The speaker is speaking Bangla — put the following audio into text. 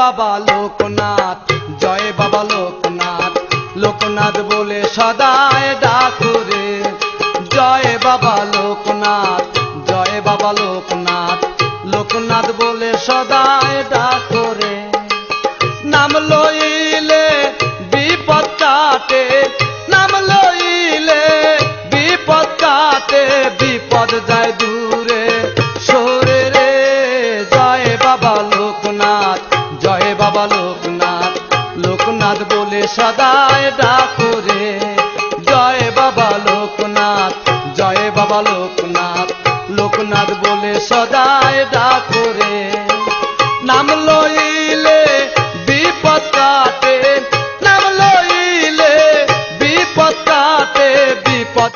বাবা লোকনাথ, জয় বাবা লোকনাথ, লোকনাথ বলে সদায় ডাকুরে। জয় বাবা লোকনাথ, জয় বাবা লোকনাথ, লোকনাথ বলে সদায় ডাকুরে। নাম লইলে বিপদ কাটে, নাম লইলে বিপদ কাটে, বিপদ যায় দূরে সরে রে। জয় বাবা লোকনাথ, জয় বাবা লোকনাথ, লোকনাথ বলে সদায় ডাকুরে। জয় বাবা লোকনাথ, জয় বাবা লোকনাথ, লোকনাথ বলে সদায় ডাকুরে।